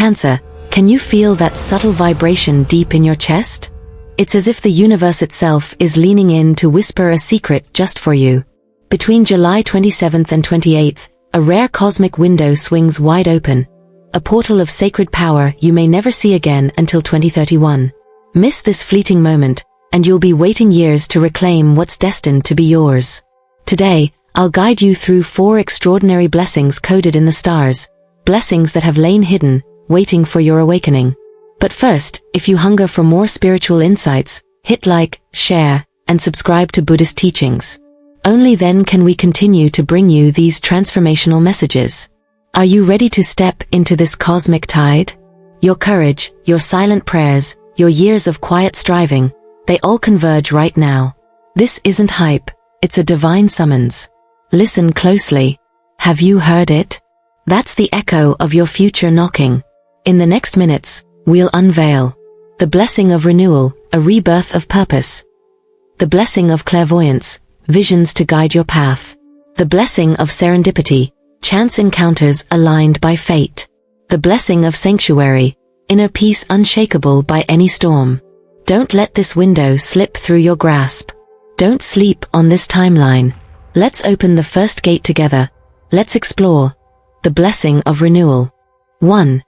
Cancer, can you feel that subtle vibration deep in your chest? It's as if the universe itself is leaning in to whisper a secret just for you. Between July 27th and 28th, a rare cosmic window swings wide open, a portal of sacred power you may never see again until 2031. Miss this fleeting moment, and you'll be waiting years to reclaim what's destined to be yours. Today, I'll guide you through 4 extraordinary blessings coded in the stars, blessings that have lain hidden, waiting for your awakening. But first, if you hunger for more spiritual insights, hit like, share, and subscribe to Buddhist teachings. Only then can we continue to bring you these transformational messages. Are you ready to step into this cosmic tide? Your courage, your silent prayers, your years of quiet striving, they all converge right now. This isn't hype, it's a divine summons. Listen closely. Have you heard it? That's the echo of your future knocking. In the next minutes, we'll unveil the blessing of renewal, a rebirth of purpose. The blessing of clairvoyance, visions to guide your path. The blessing of serendipity, chance encounters aligned by fate. The blessing of sanctuary, inner peace unshakable by any storm. Don't let this window slip through your grasp. Don't sleep on this timeline. Let's open the first gate together. Let's explore the blessing of renewal. 1.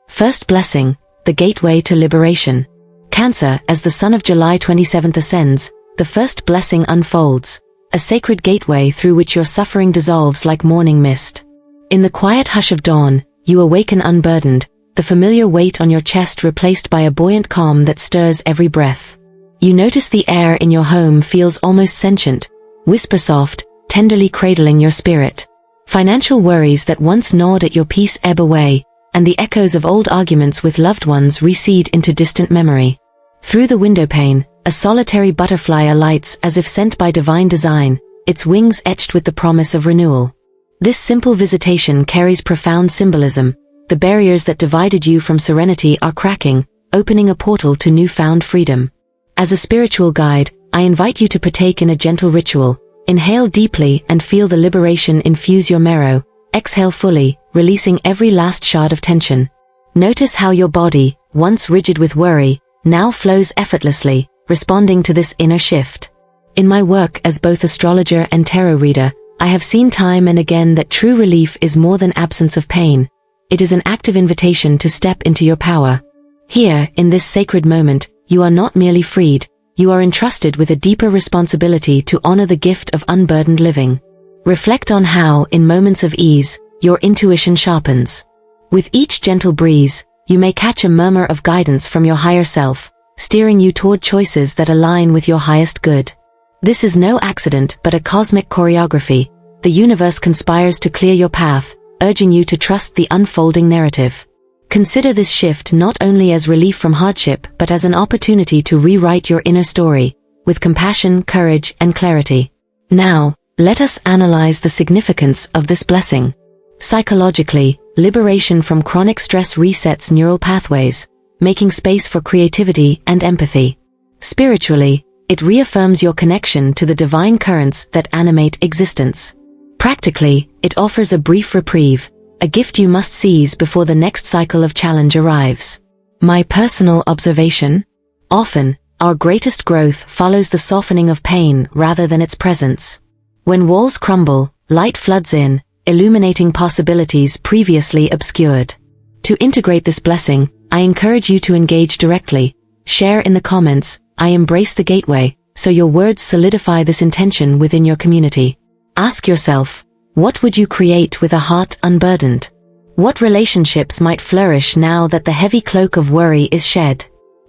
First blessing, the gateway to liberation. Cancer, as the sun of July 27th ascends, the first blessing unfolds, a sacred gateway through which your suffering dissolves like morning mist. In the quiet hush of dawn, you awaken unburdened, the familiar weight on your chest replaced by a buoyant calm that stirs every breath. You notice the air in your home feels almost sentient, whisper soft, tenderly cradling your spirit. Financial worries that once gnawed at your peace ebb away, and the echoes of old arguments with loved ones recede into distant memory. Through the windowpane, a solitary butterfly alights as if sent by divine design, its wings etched with the promise of renewal. This simple visitation carries profound symbolism. The barriers that divided you from serenity are cracking, opening a portal to newfound freedom. As a spiritual guide, I invite you to partake in a gentle ritual. Inhale deeply and feel the liberation infuse your marrow. Exhale fully, releasing every last shard of tension. Notice how your body, once rigid with worry, now flows effortlessly, responding to this inner shift. In my work as both astrologer and tarot reader, I have seen time and again that true relief is more than absence of pain. It is an active invitation to step into your power. Here, in this sacred moment, you are not merely freed, you are entrusted with a deeper responsibility to honor the gift of unburdened living. Reflect on how, in moments of ease, your intuition sharpens. With each gentle breeze, you may catch a murmur of guidance from your higher self, steering you toward choices that align with your highest good. This is no accident but a cosmic choreography. The universe conspires to clear your path, urging you to trust the unfolding narrative. Consider this shift not only as relief from hardship but as an opportunity to rewrite your inner story, with compassion, courage, and clarity. Now, let us analyze the significance of this blessing. Psychologically, liberation from chronic stress resets neural pathways, making space for creativity and empathy. Spiritually, it reaffirms your connection to the divine currents that animate existence. Practically, it offers a brief reprieve, a gift you must seize before the next cycle of challenge arrives. My personal observation? Often, our greatest growth follows the softening of pain rather than its presence. When walls crumble, light floods in, illuminating possibilities previously obscured. To integrate this blessing, I encourage you to engage directly. Share in the comments, "I embrace the gateway," so your words solidify this intention within your community. Ask yourself, what would you create with a heart unburdened? What relationships might flourish now that the heavy cloak of worry is shed?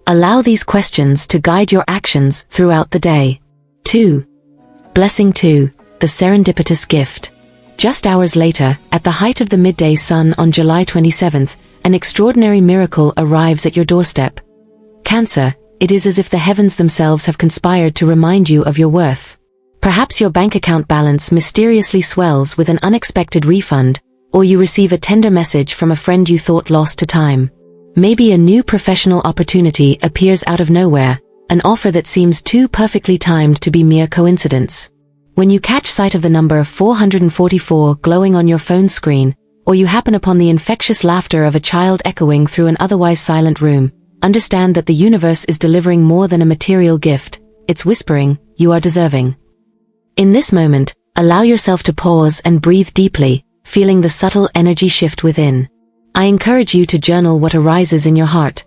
Allow these questions to guide your actions throughout the day. 2. Blessing 2, the serendipitous gift. Just hours later, at the height of the midday sun on July 27th, an extraordinary miracle arrives at your doorstep. Cancer, it is as if the heavens themselves have conspired to remind you of your worth. Perhaps your bank account balance mysteriously swells with an unexpected refund, or you receive a tender message from a friend you thought lost to time. Maybe a new professional opportunity appears out of nowhere, an offer that seems too perfectly timed to be mere coincidence. When you catch sight of the number 444 glowing on your phone screen, or you happen upon the infectious laughter of a child echoing through an otherwise silent room, understand that the universe is delivering more than a material gift. It's whispering, you are deserving. In this moment, allow yourself to pause and breathe deeply, feeling the subtle energy shift within. I encourage you to journal what arises in your heart.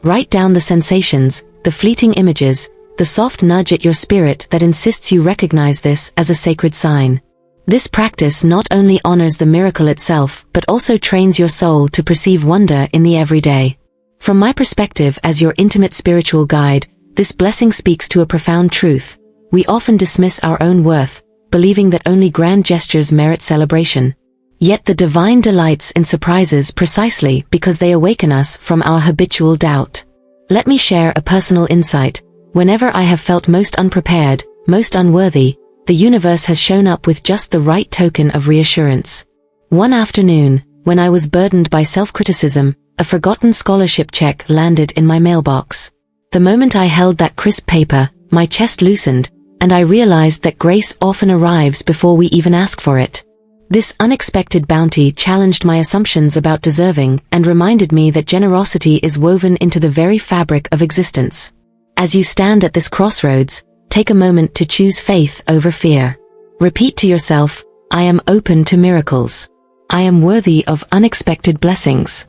Write down the sensations, the fleeting images, the soft nudge at your spirit that insists you recognize this as a sacred sign. This practice not only honors the miracle itself but also trains your soul to perceive wonder in the everyday. From my perspective as your intimate spiritual guide, this blessing speaks to a profound truth. We often dismiss our own worth, believing that only grand gestures merit celebration. Yet the divine delights in surprises precisely because they awaken us from our habitual doubt. Let me share a personal insight. Whenever I have felt most unprepared, most unworthy, the universe has shown up with just the right token of reassurance. One afternoon, when I was burdened by self-criticism, a forgotten scholarship check landed in my mailbox. The moment I held that crisp paper, my chest loosened, and I realized that grace often arrives before we even ask for it. This unexpected bounty challenged my assumptions about deserving and reminded me that generosity is woven into the very fabric of existence. As you stand at this crossroads, take a moment to choose faith over fear. Repeat to yourself, I am open to miracles. I am worthy of unexpected blessings.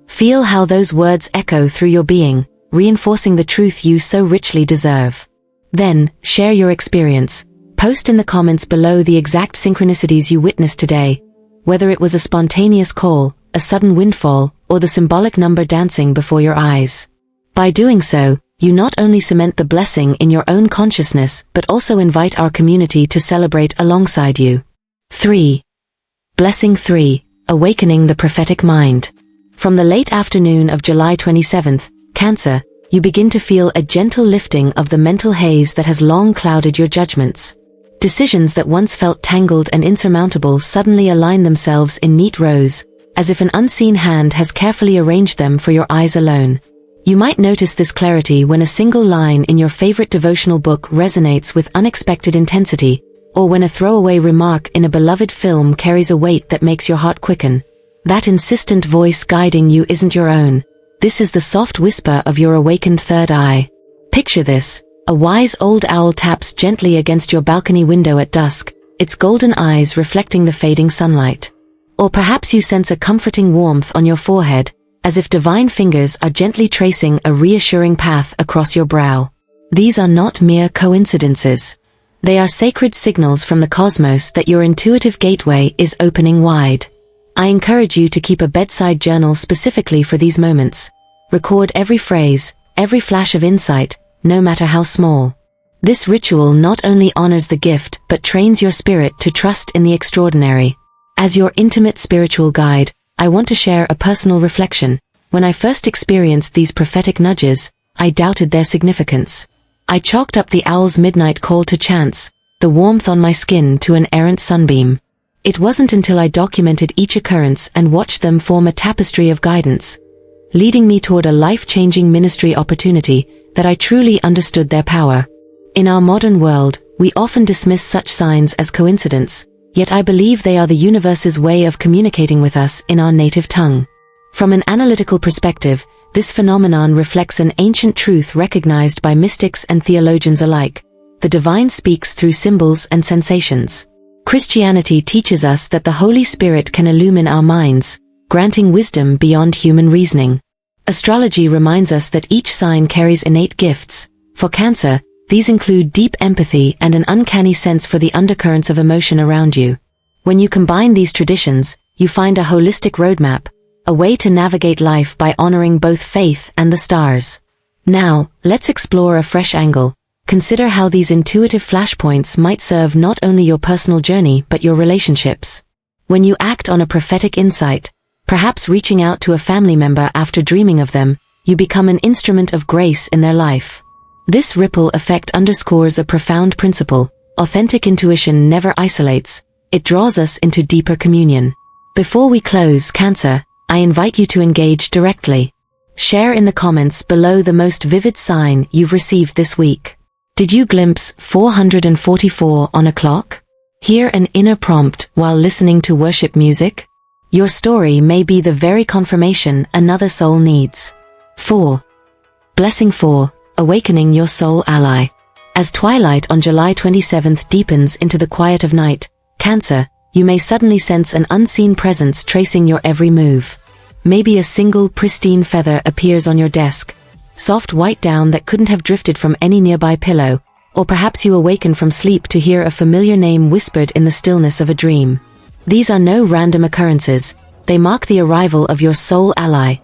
Feel how those words echo through your being, reinforcing the truth you so richly deserve. Then, share your experience. Post in the comments below the exact synchronicities you witnessed today, whether it was a spontaneous call, a sudden windfall, or the symbolic number dancing before your eyes. By doing so, you not only cement the blessing in your own consciousness but also invite our community to celebrate alongside you. 3. Blessing 3. Awakening the prophetic mind. From the late afternoon of July 27th, Cancer, you begin to feel a gentle lifting of the mental haze that has long clouded your judgments. Decisions that once felt tangled and insurmountable suddenly align themselves in neat rows, as if an unseen hand has carefully arranged them for your eyes alone. You might notice this clarity when a single line in your favorite devotional book resonates with unexpected intensity, or when a throwaway remark in a beloved film carries a weight that makes your heart quicken. That insistent voice guiding you isn't your own. This is the soft whisper of your awakened third eye. Picture this. A wise old owl taps gently against your balcony window at dusk, its golden eyes reflecting the fading sunlight. Or perhaps you sense a comforting warmth on your forehead, as if divine fingers are gently tracing a reassuring path across your brow. These are not mere coincidences. They are sacred signals from the cosmos that your intuitive gateway is opening wide. I encourage you to keep a bedside journal specifically for these moments. Record every phrase, every flash of insight, no matter how small. This ritual not only honors the gift but trains your spirit to trust in the extraordinary. As your intimate spiritual guide, I want to share a personal reflection. When I first experienced these prophetic nudges, I doubted their significance. I chalked up the owl's midnight call to chance, the warmth on my skin to an errant sunbeam. It wasn't until I documented each occurrence and watched them form a tapestry of guidance, leading me toward a life-changing ministry opportunity, that I truly understood their power. In our modern world, we often dismiss such signs as coincidence, yet I believe they are the universe's way of communicating with us in our native tongue. From an analytical perspective, this phenomenon reflects an ancient truth recognized by mystics and theologians alike. The divine speaks through symbols and sensations. Christianity teaches us that the Holy Spirit can illumine our minds, granting wisdom beyond human reasoning. Astrology reminds us that each sign carries innate gifts. For Cancer, these include deep empathy and an uncanny sense for the undercurrents of emotion around you. When you combine these traditions, you find a holistic roadmap, a way to navigate life by honoring both faith and the stars. Now, let's explore a fresh angle. Consider how these intuitive flashpoints might serve not only your personal journey but your relationships. When you act on a prophetic insight, perhaps reaching out to a family member after dreaming of them, you become an instrument of grace in their life. This ripple effect underscores a profound principle. Authentic intuition never isolates, it draws us into deeper communion. Before we close, Cancer, I invite you to engage directly. Share in the comments below the most vivid sign you've received this week. Did you glimpse 444 on a clock? Hear an inner prompt while listening to worship music? Your story may be the very confirmation another soul needs. 4. Blessing 4. Awakening your soul ally. As twilight on July 27th deepens into the quiet of night, Cancer, you may suddenly sense an unseen presence tracing your every move. Maybe a single pristine feather appears on your desk, soft white down that couldn't have drifted from any nearby pillow, or perhaps you awaken from sleep to hear a familiar name whispered in the stillness of a dream. These are no random occurrences, they mark the arrival of your soul ally,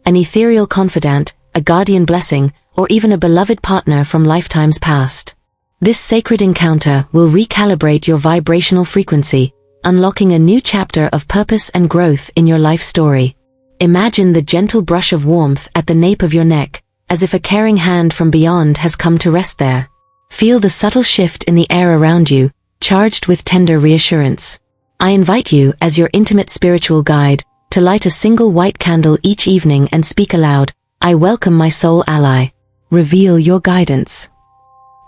an ethereal confidant, a guardian blessing, or even a beloved partner from lifetimes past. This sacred encounter will recalibrate your vibrational frequency, unlocking a new chapter of purpose and growth in your life story. Imagine the gentle brush of warmth at the nape of your neck, as if a caring hand from beyond has come to rest there. Feel the subtle shift in the air around you, charged with tender reassurance. I invite you, as your intimate spiritual guide, to light a single white candle each evening and speak aloud, "I welcome my soul ally." Reveal your guidance.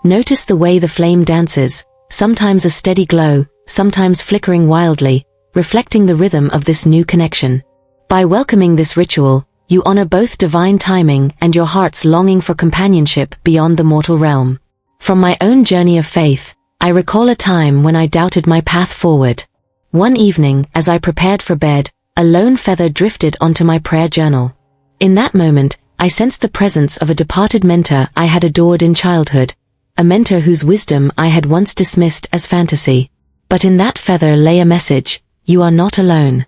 Notice the way the flame dances, sometimes a steady glow, sometimes flickering wildly, reflecting the rhythm of this new connection. By welcoming this ritual, you honor both divine timing and your heart's longing for companionship beyond the mortal realm. From my own journey of faith, I recall a time when I doubted my path forward. One evening, as I prepared for bed, a lone feather drifted onto my prayer journal. In that moment, I sensed the presence of a departed mentor I had adored in childhood, a mentor whose wisdom I had once dismissed as fantasy. But in that feather lay a message: you are not alone.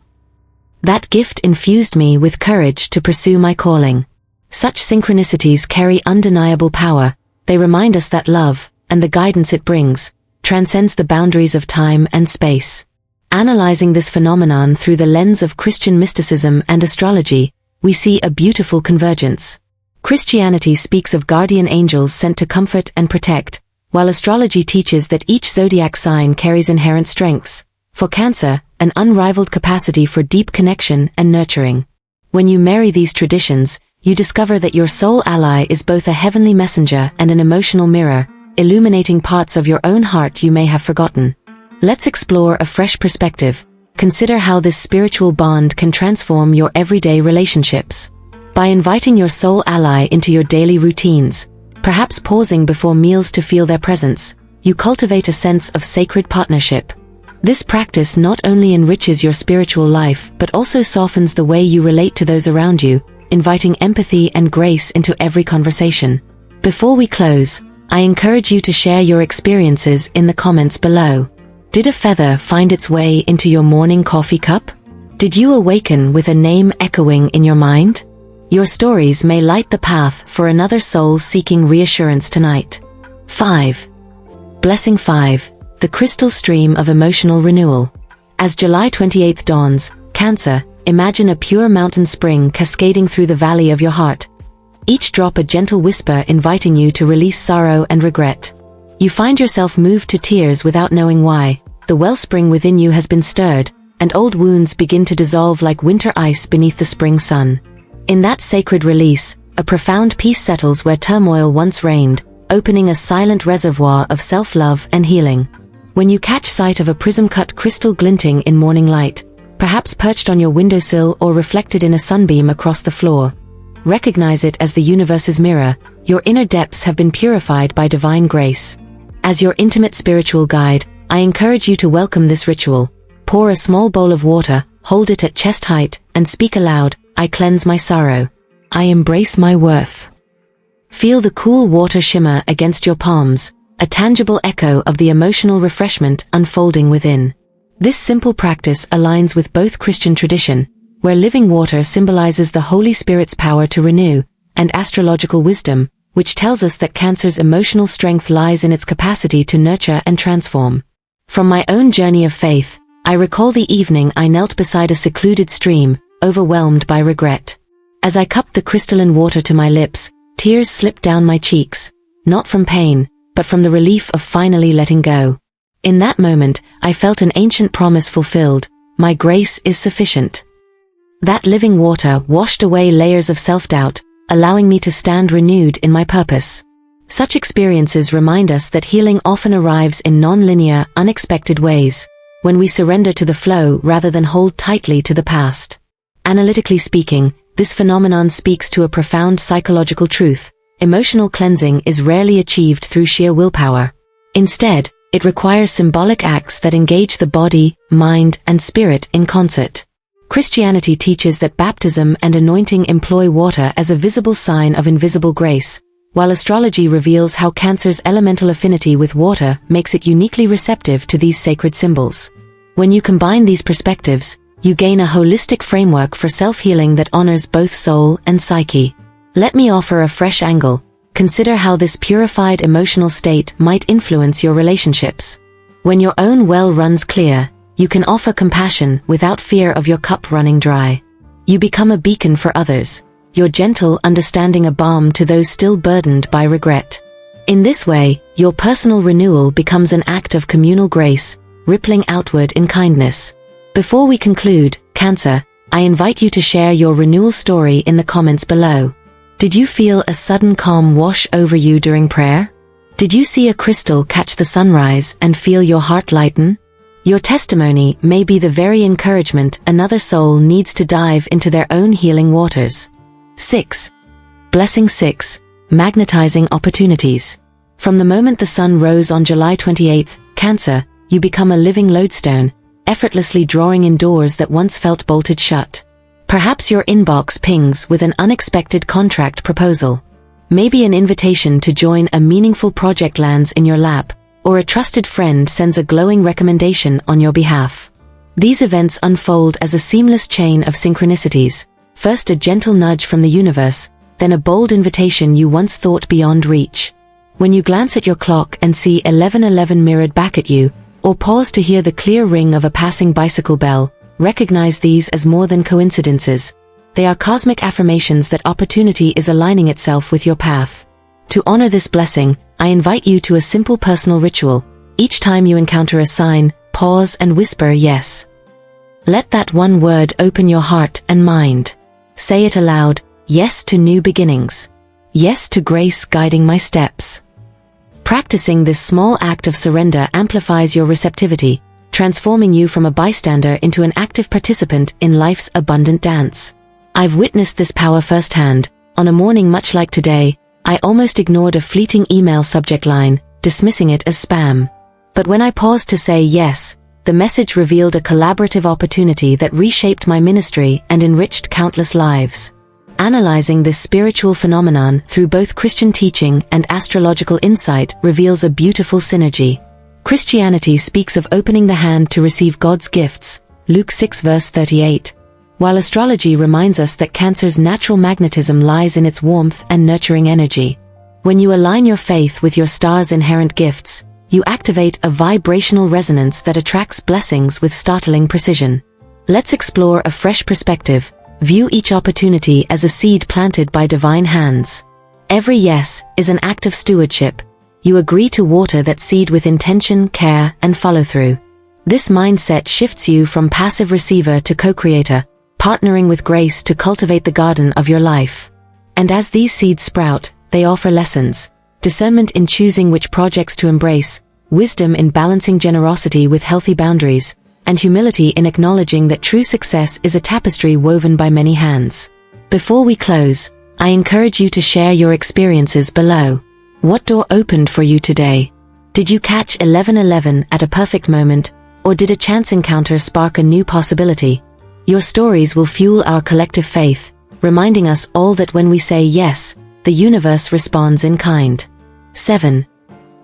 That gift infused me with courage to pursue my calling. Such synchronicities carry undeniable power. They remind us that love, and the guidance it brings, transcends the boundaries of time and space. Analyzing this phenomenon through the lens of Christian mysticism and astrology, we see a beautiful convergence. Christianity speaks of guardian angels sent to comfort and protect, while astrology teaches that each zodiac sign carries inherent strengths. For Cancer, an unrivaled capacity for deep connection and nurturing. When you marry these traditions, you discover that your soul ally is both a heavenly messenger and an emotional mirror, illuminating parts of your own heart you may have forgotten. Let's explore a fresh perspective. Consider how this spiritual bond can transform your everyday relationships. By inviting your soul ally into your daily routines, perhaps pausing before meals to feel their presence, you cultivate a sense of sacred partnership. This practice not only enriches your spiritual life but also softens the way you relate to those around you, inviting empathy and grace into every conversation. Before we close, I encourage you to share your experiences in the comments below. Did a feather find its way into your morning coffee cup? Did you awaken with a name echoing in your mind? Your stories may light the path for another soul seeking reassurance tonight. 5. Blessing 5. The crystal stream of emotional renewal. As July 28th dawns, Cancer, imagine a pure mountain spring cascading through the valley of your heart. Each drop a gentle whisper inviting you to release sorrow and regret. You find yourself moved to tears without knowing why. The wellspring within you has been stirred, and old wounds begin to dissolve like winter ice beneath the spring sun. In that sacred release, a profound peace settles where turmoil once reigned, opening a silent reservoir of self-love and healing. When you catch sight of a prism-cut crystal glinting in morning light, perhaps perched on your windowsill or reflected in a sunbeam across the floor, recognize it as the universe's mirror. Your inner depths have been purified by divine grace. As your intimate spiritual guide, I encourage you to welcome this ritual. Pour a small bowl of water, hold it at chest height, and speak aloud, "I cleanse my sorrow. I embrace my worth." Feel the cool water shimmer against your palms, a tangible echo of the emotional refreshment unfolding within. This simple practice aligns with both Christian tradition, where living water symbolizes the Holy Spirit's power to renew, and astrological wisdom, which tells us that Cancer's emotional strength lies in its capacity to nurture and transform. From my own journey of faith, I recall the evening I knelt beside a secluded stream, overwhelmed by regret. As I cupped the crystalline water to my lips, tears slipped down my cheeks, not from pain, but from the relief of finally letting go. In that moment, I felt an ancient promise fulfilled: my grace is sufficient. That living water washed away layers of self-doubt, allowing me to stand renewed in my purpose. Such experiences remind us that healing often arrives in non-linear, unexpected ways. when we surrender to the flow rather than hold tightly to the past. Analytically speaking, this phenomenon speaks to a profound psychological truth. Emotional cleansing is rarely achieved through sheer willpower. Instead, it requires symbolic acts that engage the body, mind, and spirit in concert. Christianity teaches that baptism and anointing employ water as a visible sign of invisible grace, while astrology reveals how Cancer's elemental affinity with water makes it uniquely receptive to these sacred symbols. When you combine these perspectives, you gain a holistic framework for self-healing that honors both soul and psyche. Let me offer a fresh angle. Consider how this purified emotional state might influence your relationships. When your own well runs clear, you can offer compassion without fear of your cup running dry. You become a beacon for others, your gentle understanding a balm to those still burdened by regret. In this way, your personal renewal becomes an act of communal grace, rippling outward in kindness. Before we conclude, Cancer, I invite you to share your renewal story in the comments below. Did you feel a sudden calm wash over you during prayer? Did you see a crystal catch the sunrise and feel your heart lighten? Your testimony may be the very encouragement another soul needs to dive into their own healing waters. 6. Blessing 6. Magnetizing opportunities. From the moment the sun rose on July 28, Cancer, you become a living lodestone, effortlessly drawing in doors that once felt bolted shut. Perhaps your inbox pings with an unexpected contract proposal. Maybe an invitation to join a meaningful project lands in your lap, or a trusted friend sends a glowing recommendation on your behalf. These events unfold as a seamless chain of synchronicities, first a gentle nudge from the universe, then a bold invitation you once thought beyond reach. When you glance at your clock and see 11:11 mirrored back at you, or pause to hear the clear ring of a passing bicycle bell, recognize these as more than coincidences. They are cosmic affirmations that opportunity is aligning itself with your path. To honor this blessing, I invite you to a simple personal ritual. Each time you encounter a sign, pause and whisper yes. Let that one word open your heart and mind. Say it aloud, yes to new beginnings. Yes to grace guiding my steps. Practicing this small act of surrender amplifies your receptivity, transforming you from a bystander into an active participant in life's abundant dance. I've witnessed this power firsthand. On a morning much like today, I almost ignored a fleeting email subject line, dismissing it as spam. But when I paused to say yes, the message revealed a collaborative opportunity that reshaped my ministry and enriched countless lives. Analyzing this spiritual phenomenon through both Christian teaching and astrological insight reveals a beautiful synergy. Christianity speaks of opening the hand to receive God's gifts, Luke 6 verse 38, while astrology reminds us that Cancer's natural magnetism lies in its warmth and nurturing energy. When you align your faith with your star's inherent gifts, you activate a vibrational resonance that attracts blessings with startling precision. Let's explore a fresh perspective. View each opportunity as a seed planted by divine hands. Every yes is an act of stewardship. You agree to water that seed with intention, care, and follow-through. This mindset shifts you from passive receiver to co-creator, partnering with grace to cultivate the garden of your life. And as these seeds sprout, they offer lessons: discernment in choosing which projects to embrace, wisdom in balancing generosity with healthy boundaries, and humility in acknowledging that true success is a tapestry woven by many hands. Before we close, I encourage you to share your experiences below. What door opened for you today? Did you catch 11:11 at a perfect moment, or did a chance encounter spark a new possibility? Your stories will fuel our collective faith, reminding us all that when we say yes, the universe responds in kind. 7.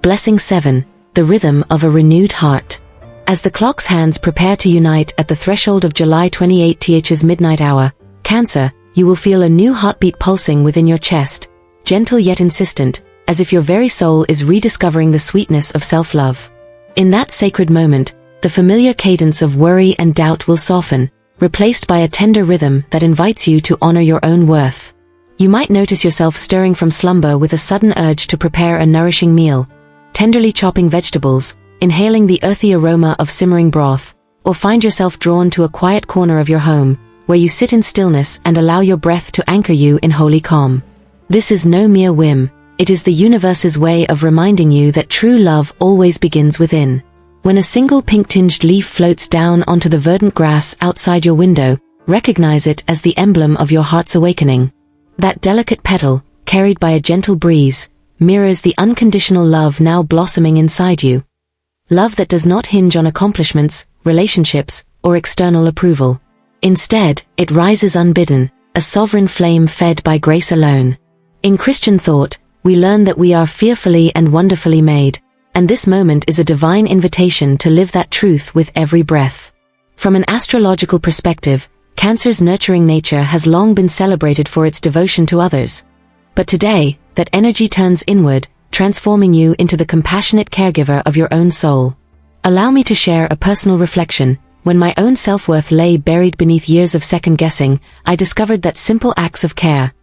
Blessing 7. The rhythm of a renewed heart. As the clock's hands prepare to unite at the threshold of July 28th's midnight hour, Cancer, you will feel a new heartbeat pulsing within your chest, gentle yet insistent, as if your very soul is rediscovering the sweetness of self-love. In that sacred moment, the familiar cadence of worry and doubt will soften, replaced by a tender rhythm that invites you to honor your own worth. You might notice yourself stirring from slumber with a sudden urge to prepare a nourishing meal, tenderly chopping vegetables, inhaling the earthy aroma of simmering broth, or find yourself drawn to a quiet corner of your home, where you sit in stillness and allow your breath to anchor you in holy calm. This is no mere whim. It is the universe's way of reminding you that true love always begins within. When a single pink-tinged leaf floats down onto the verdant grass outside your window, recognize it as the emblem of your heart's awakening. That delicate petal, carried by a gentle breeze, mirrors the unconditional love now blossoming inside you. Love that does not hinge on accomplishments, relationships, or external approval. Instead, it rises unbidden, a sovereign flame fed by grace alone. In Christian thought, we learn that we are fearfully and wonderfully made, and this moment is a divine invitation to live that truth with every breath. From an astrological perspective, Cancer's nurturing nature has long been celebrated for its devotion to others. But today, that energy turns inward, transforming you into the compassionate caregiver of your own soul. Allow me to share a personal reflection. When my own self-worth lay buried beneath years of second-guessing, I discovered that simple acts of care,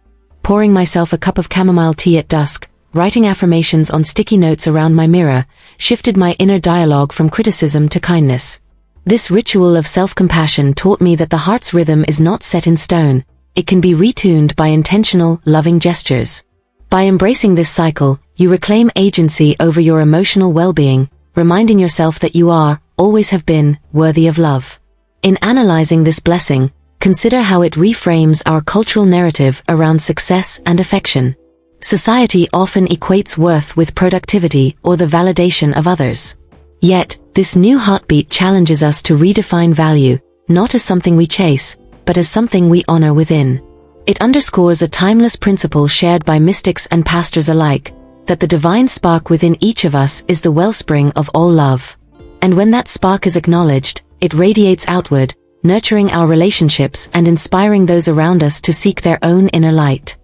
pouring myself a cup of chamomile tea at dusk, writing affirmations on sticky notes around my mirror, shifted my inner dialogue from criticism to kindness. This ritual of self-compassion taught me that the heart's rhythm is not set in stone. It can be retuned by intentional, loving gestures. By embracing this cycle, you reclaim agency over your emotional well-being, reminding yourself that you are, always have been, worthy of love. In analyzing this blessing, consider how it reframes our cultural narrative around success and affection. Society often equates worth with productivity or the validation of others. Yet, this new heartbeat challenges us to redefine value, not as something we chase, but as something we honor within. It underscores a timeless principle shared by mystics and pastors alike, that the divine spark within each of us is the wellspring of all love. And when that spark is acknowledged, it radiates outward, nurturing our relationships and inspiring those around us to seek their own inner light.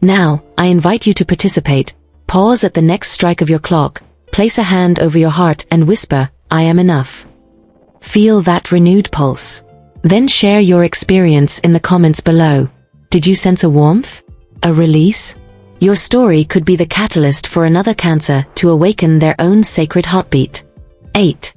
Now, I invite you to participate. Pause at the next strike of your clock, place a hand over your heart and whisper, "I am enough." Feel that renewed pulse. Then share your experience in the comments below. Did you sense a warmth? A release? Your story could be the catalyst for another Cancer to awaken their own sacred heartbeat. 8.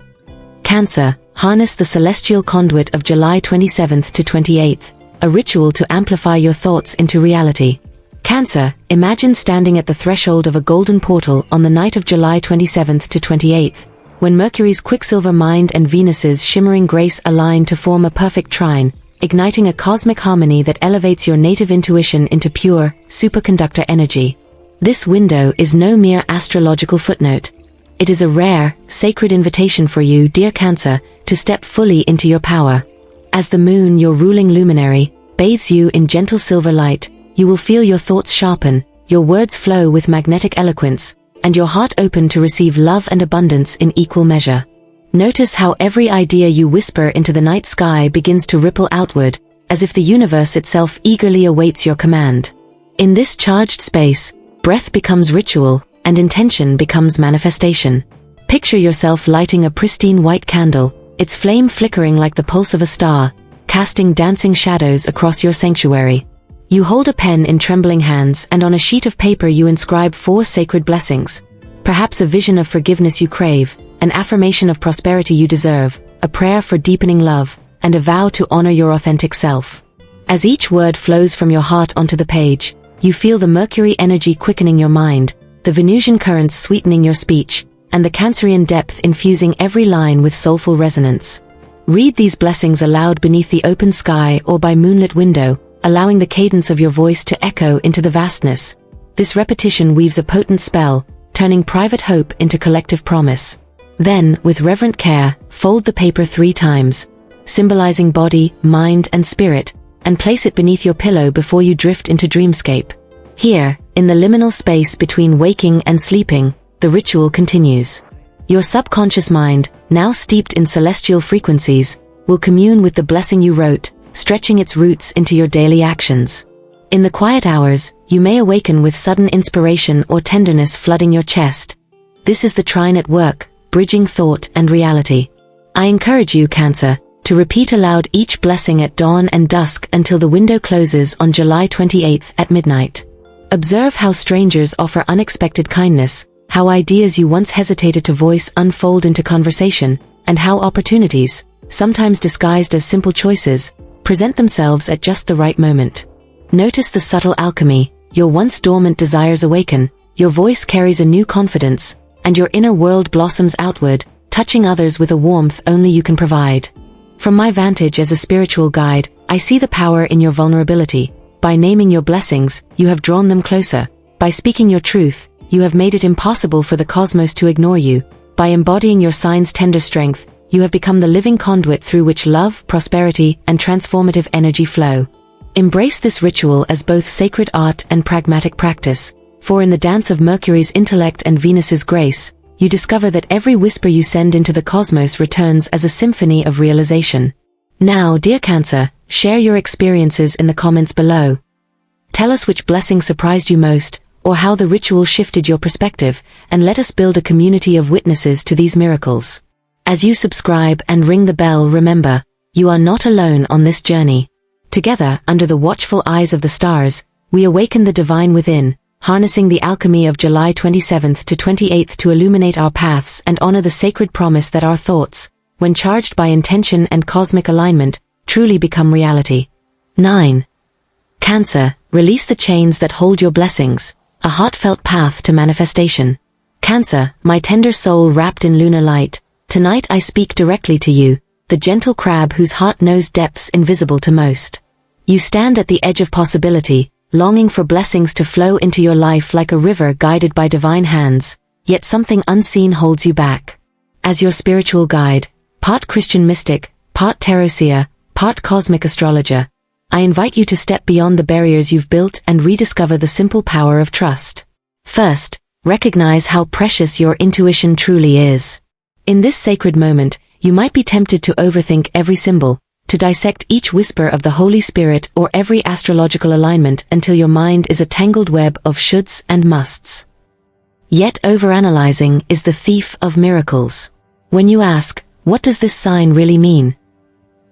Cancer, harness the celestial conduit of July 27th to 28th, a ritual to amplify your thoughts into reality. Cancer, imagine standing at the threshold of a golden portal on the night of July 27th to 28th, when Mercury's quicksilver mind and Venus's shimmering grace align to form a perfect trine, igniting a cosmic harmony that elevates your native intuition into pure, superconductor energy. This window is no mere astrological footnote. It is a rare, sacred invitation for you, dear Cancer, to step fully into your power. As the moon, your ruling luminary, bathes you in gentle silver light, you will feel your thoughts sharpen, your words flow with magnetic eloquence, and your heart open to receive love and abundance in equal measure. Notice how every idea you whisper into the night sky begins to ripple outward, as if the universe itself eagerly awaits your command. In this charged space, breath becomes ritual, and intention becomes manifestation. Picture yourself lighting a pristine white candle, its flame flickering like the pulse of a star, casting dancing shadows across your sanctuary. You hold a pen in trembling hands, and on a sheet of paper you inscribe 4 sacred blessings. Perhaps a vision of forgiveness you crave, an affirmation of prosperity you deserve, a prayer for deepening love, and a vow to honor your authentic self. As each word flows from your heart onto the page, you feel the Mercury energy quickening your mind, the Venusian currents sweetening your speech, and the Cancerian depth infusing every line with soulful resonance. Read these blessings aloud beneath the open sky or by moonlit window, allowing the cadence of your voice to echo into the vastness. This repetition weaves a potent spell, turning private hope into collective promise. Then, with reverent care, fold the paper 3 times, symbolizing body, mind, and spirit, and place it beneath your pillow before you drift into dreamscape. Here, in the liminal space between waking and sleeping, the ritual continues. Your subconscious mind, now steeped in celestial frequencies, will commune with the blessing you wrote, stretching its roots into your daily actions. In the quiet hours, you may awaken with sudden inspiration or tenderness flooding your chest. This is the trine at work, bridging thought and reality. I encourage you, Cancer, to repeat aloud each blessing at dawn and dusk until the window closes on July 28th at midnight. Observe how strangers offer unexpected kindness, how ideas you once hesitated to voice unfold into conversation, and how opportunities, sometimes disguised as simple choices, present themselves at just the right moment. Notice the subtle alchemy. Your once dormant desires awaken, your voice carries a new confidence, and your inner world blossoms outward, touching others with a warmth only you can provide. From my vantage as a spiritual guide, I see the power in your vulnerability. By naming your blessings, you have drawn them closer. By speaking your truth, you have made it impossible for the cosmos to ignore you. By embodying your sign's tender strength, you have become the living conduit through which love, prosperity, and transformative energy flow. Embrace this ritual as both sacred art and pragmatic practice, for in the dance of Mercury's intellect and Venus's grace, you discover that every whisper you send into the cosmos returns as a symphony of realization. Now, dear Cancer, share your experiences in the comments below. Tell us which blessing surprised you most, or how the ritual shifted your perspective, and let us build a community of witnesses to these miracles. As you subscribe and ring the bell, remember, you are not alone on this journey. Together, under the watchful eyes of the stars, we awaken the divine within, harnessing the alchemy of July 27th to 28th to illuminate our paths and honor the sacred promise that our thoughts, when charged by intention and cosmic alignment, truly become reality. 9. Cancer, release the chains that hold your blessings, a heartfelt path to manifestation. Cancer, my tender soul wrapped in lunar light, tonight I speak directly to you, the gentle crab whose heart knows depths invisible to most. You stand at the edge of possibility, longing for blessings to flow into your life like a river guided by divine hands, yet something unseen holds you back. As your spiritual guide, part Christian mystic, part tarot seer, part cosmic astrologer, I invite you to step beyond the barriers you've built and rediscover the simple power of trust. First, recognize how precious your intuition truly is. In this sacred moment, you might be tempted to overthink every symbol, to dissect each whisper of the Holy Spirit or every astrological alignment until your mind is a tangled web of shoulds and musts. Yet overanalyzing is the thief of miracles. When you ask, what does this sign really mean?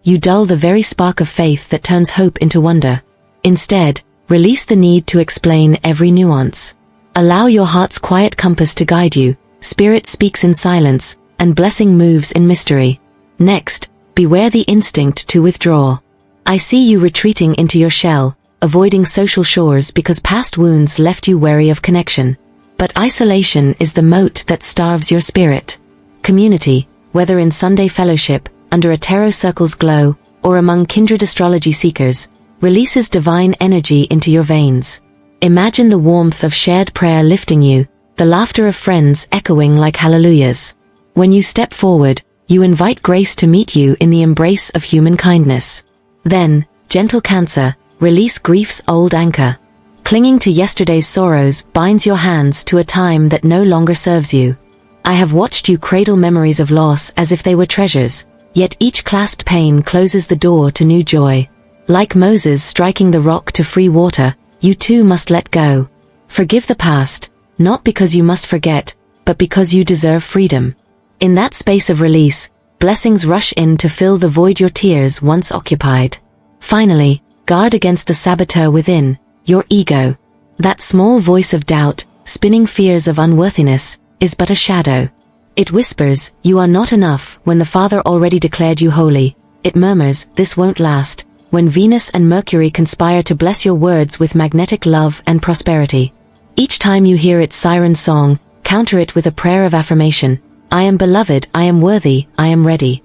You dull the very spark of faith that turns hope into wonder. Instead, release the need to explain every nuance. Allow your heart's quiet compass to guide you. Spirit speaks in silence, and blessing moves in mystery. Next, beware the instinct to withdraw. I see you retreating into your shell, avoiding social shores because past wounds left you wary of connection. But isolation is the moat that starves your spirit. Community, whether in Sunday fellowship, under a tarot circle's glow, or among kindred astrology seekers, releases divine energy into your veins. Imagine the warmth of shared prayer lifting you, the laughter of friends echoing like hallelujahs. When you step forward, you invite grace to meet you in the embrace of human kindness. Then, gentle Cancer, release grief's old anchor. Clinging to yesterday's sorrows binds your hands to a time that no longer serves you. I have watched you cradle memories of loss as if they were treasures, yet each clasped pain closes the door to new joy. Like Moses striking the rock to free water, you too must let go. Forgive the past, not because you must forget, but because you deserve freedom. In that space of release, blessings rush in to fill the void your tears once occupied. Finally, guard against the saboteur within, your ego. That small voice of doubt, spinning fears of unworthiness, is but a shadow. It whispers, you are not enough, when the Father already declared you holy. It murmurs, this won't last, when Venus and Mercury conspire to bless your words with magnetic love and prosperity. Each time you hear its siren song, counter it with a prayer of affirmation. I am beloved, I am worthy, I am ready.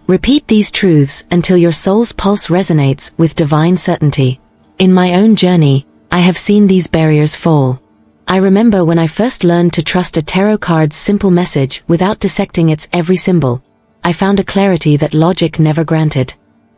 Repeat these truths until your soul's pulse resonates with divine certainty. In my own journey, I have seen these barriers fall. I remember when I first learned to trust a tarot card's simple message without dissecting its every symbol. I found a clarity that logic never granted.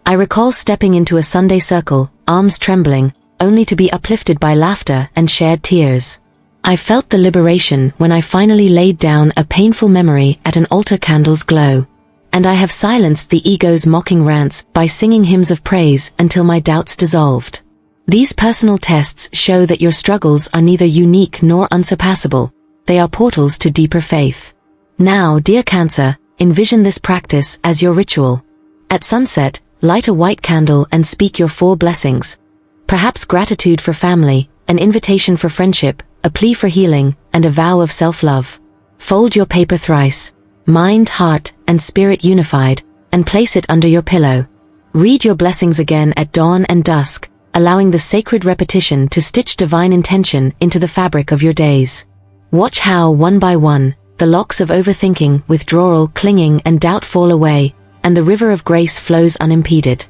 I recall stepping into a Sunday circle, arms trembling, only to be uplifted by laughter and shared tears. I felt the liberation when I finally laid down a painful memory at an altar candle's glow. And I have silenced the ego's mocking rants by singing hymns of praise until my doubts dissolved. These personal tests show that your struggles are neither unique nor unsurpassable. They are portals to deeper faith. Now, dear Cancer, envision this practice as your ritual. At sunset, light a white candle and speak your 4 blessings. Perhaps gratitude for family, an invitation for friendship, a plea for healing, and a vow of self-love. Fold your paper thrice, mind, heart, and spirit unified, and place it under your pillow. Read your blessings again at dawn and dusk, allowing the sacred repetition to stitch divine intention into the fabric of your days. Watch how, one by one, the locks of overthinking, withdrawal, clinging, and doubt fall away, and the river of grace flows unimpeded.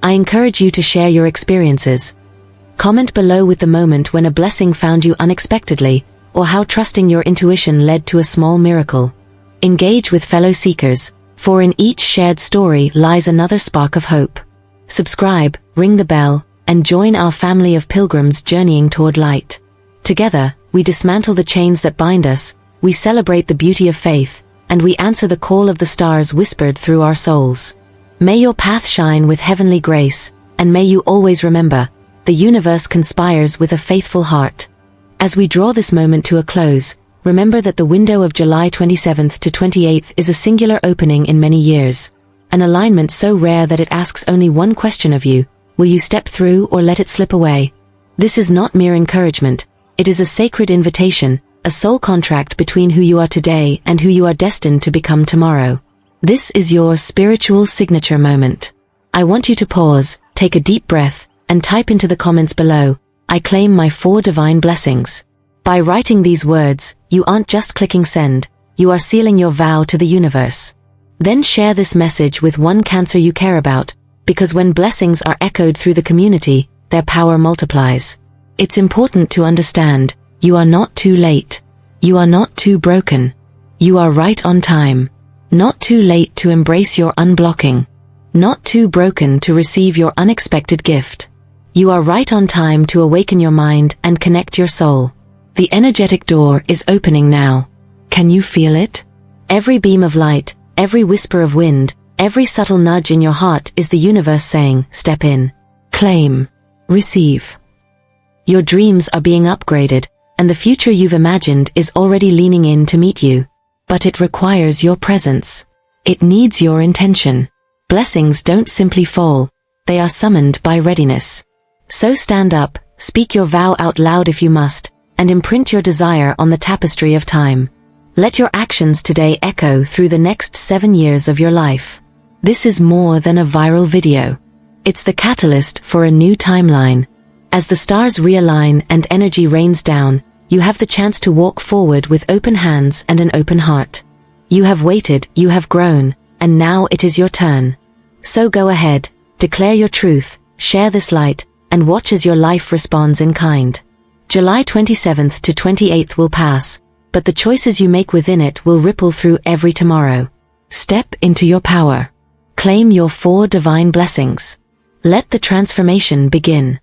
I encourage you to share your experiences. Comment below with the moment when a blessing found you unexpectedly, or how trusting your intuition led to a small miracle. Engage with fellow seekers, for in each shared story lies another spark of hope. Subscribe, ring the bell, and join our family of pilgrims journeying toward light. Together, we dismantle the chains that bind us, we celebrate the beauty of faith, and we answer the call of the stars whispered through our souls. May your path shine with heavenly grace, and may you always remember, the universe conspires with a faithful heart. As we draw this moment to a close, remember that the window of July 27th to 28th is a singular opening in many years. An alignment so rare that it asks only one question of you: will you step through or let it slip away? This is not mere encouragement, it is a sacred invitation, a soul contract between who you are today and who you are destined to become tomorrow. This is your spiritual signature moment. I want you to pause, take a deep breath, and type into the comments below, "I claim my 4 divine blessings." By writing these words, you aren't just clicking send, you are sealing your vow to the universe. Then share this message with one Cancer you care about, because when blessings are echoed through the community, their power multiplies. It's important to understand, you are not too late. You are not too broken. You are right on time. Not too late to embrace your unblocking. Not too broken to receive your unexpected gift. You are right on time to awaken your mind and connect your soul. The energetic door is opening now. Can you feel it? Every beam of light, every whisper of wind, every subtle nudge in your heart is the universe saying, step in. Claim. Receive. Your dreams are being upgraded, and the future you've imagined is already leaning in to meet you. But it requires your presence. It needs your intention. Blessings don't simply fall, they are summoned by readiness. So stand up, speak your vow out loud if you must, and imprint your desire on the tapestry of time. Let your actions today echo through the next 7 years of your life. This is more than a viral video. It's the catalyst for a new timeline. As the stars realign and energy rains down, you have the chance to walk forward with open hands and an open heart. You have waited, you have grown, and now it is your turn. So go ahead, declare your truth, share this light, and watch as your life responds in kind. July 27th to 28th will pass, but the choices you make within it will ripple through every tomorrow. Step into your power. Claim your 4 divine blessings. Let the transformation begin.